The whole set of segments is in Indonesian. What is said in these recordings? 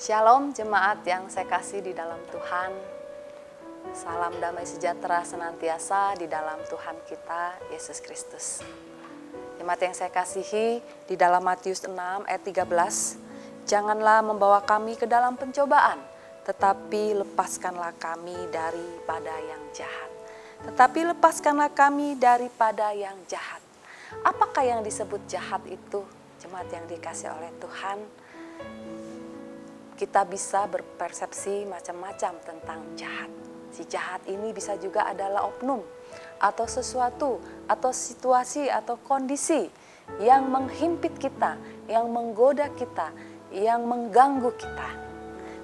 Shalom jemaat yang saya kasih di dalam Tuhan. Salam damai sejahtera senantiasa di dalam Tuhan kita, Yesus Kristus. Jemaat yang saya kasihi, di dalam Matius 6 ayat 13, janganlah membawa kami ke dalam pencobaan, tetapi lepaskanlah kami daripada yang jahat. Tetapi lepaskanlah kami daripada yang jahat. Apakah yang disebut jahat itu? Jemaat yang dikasih oleh Tuhan, kita bisa berpersepsi macam-macam tentang jahat. Si jahat ini bisa juga adalah oknum atau sesuatu atau situasi atau kondisi yang menghimpit kita, yang menggoda kita, yang mengganggu kita.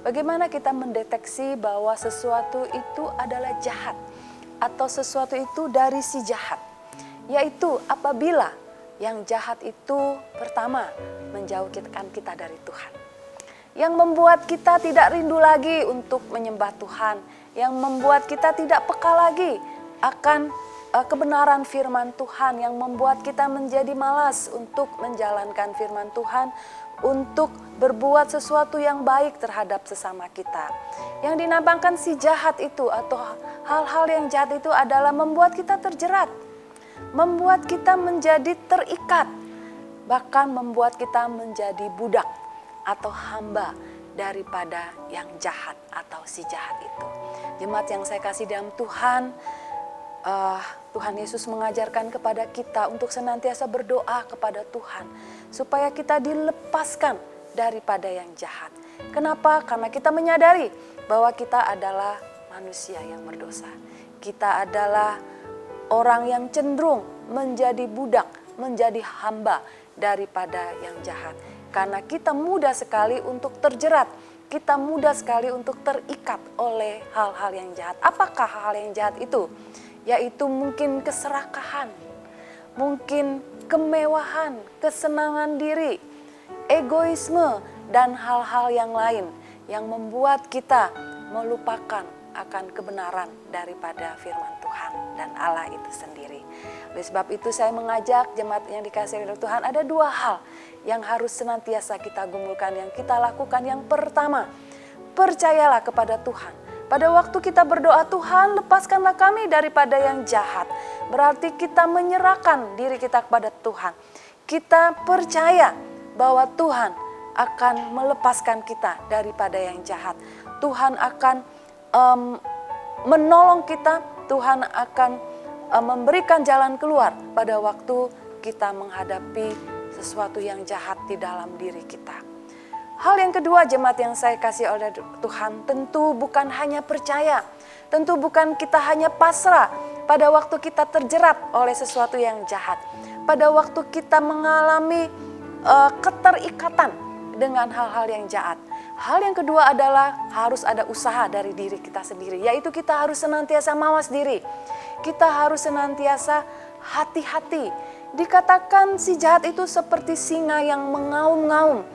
Bagaimana kita mendeteksi bahwa sesuatu itu adalah jahat atau sesuatu itu dari si jahat? Yaitu apabila yang jahat itu pertama menjauhkan kita dari Tuhan. Yang membuat kita tidak rindu lagi untuk menyembah Tuhan, yang membuat kita tidak peka lagi akan kebenaran firman Tuhan, yang membuat kita menjadi malas untuk menjalankan firman Tuhan, untuk berbuat sesuatu yang baik terhadap sesama kita. Yang dinamakan si jahat itu atau hal-hal yang jahat itu adalah membuat kita terjerat, membuat kita menjadi terikat, bahkan membuat kita menjadi budak atau hamba daripada yang jahat atau si jahat itu. Jemaat yang saya kasih dalam Tuhan, Tuhan Yesus mengajarkan kepada kita untuk senantiasa berdoa kepada Tuhan supaya kita dilepaskan daripada yang jahat. Kenapa? Karena kita menyadari bahwa kita adalah manusia yang berdosa. Kita adalah orang yang cenderung menjadi budak, menjadi hamba daripada yang jahat. Karena kita mudah sekali untuk terjerat, kita mudah sekali untuk terikat oleh hal-hal yang jahat. Apakah hal-hal yang jahat itu? Yaitu mungkin keserakahan, mungkin kemewahan, kesenangan diri, egoisme, dan hal-hal yang lain yang membuat kita melupakan akan kebenaran daripada firman Tuhan dan Allah itu sendiri. Oleh sebab itu saya mengajak jemaat yang dikasihi oleh Tuhan, ada dua hal yang harus senantiasa kita gumulkan, yang kita lakukan. Yang pertama, percayalah kepada Tuhan. Pada waktu kita berdoa, Tuhan lepaskanlah kami daripada yang jahat. Berarti kita menyerahkan diri kita kepada Tuhan. Kita percaya bahwa Tuhan akan melepaskan kita daripada yang jahat. Tuhan akan menolong kita, Tuhan akan memberikan jalan keluar pada waktu kita menghadapi sesuatu yang jahat di dalam diri kita. Hal yang kedua, jemaat yang saya kasih oleh Tuhan, tentu bukan hanya percaya, tentu bukan kita hanya pasrah pada waktu kita terjerat oleh sesuatu yang jahat, pada waktu kita mengalami keterikatan dengan hal-hal yang jahat. Hal yang kedua adalah harus ada usaha dari diri kita sendiri, yaitu kita harus senantiasa mawas diri. Kita harus senantiasa hati-hati. Dikatakan si jahat itu seperti singa yang mengaum-ngaum.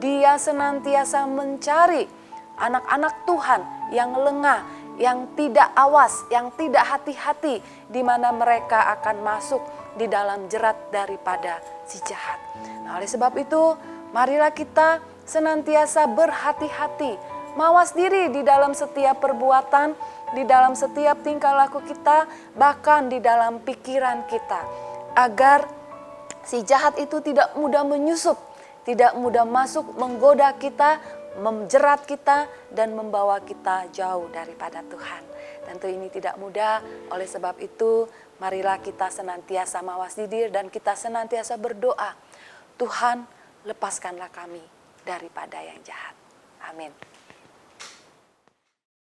Dia senantiasa mencari anak-anak Tuhan yang lengah, yang tidak awas, yang tidak hati-hati, di mana mereka akan masuk di dalam jerat daripada si jahat. Nah, oleh sebab itu, marilah kita senantiasa berhati-hati, mawas diri di dalam setiap perbuatan, di dalam setiap tingkah laku kita, bahkan di dalam pikiran kita, agar si jahat itu tidak mudah menyusup, tidak mudah masuk menggoda kita, menjerat kita, dan membawa kita jauh daripada Tuhan. Tentu ini tidak mudah, oleh sebab itu marilah kita senantiasa mawas diri dan kita senantiasa berdoa, Tuhan lepaskanlah kami daripada yang jahat. Amin.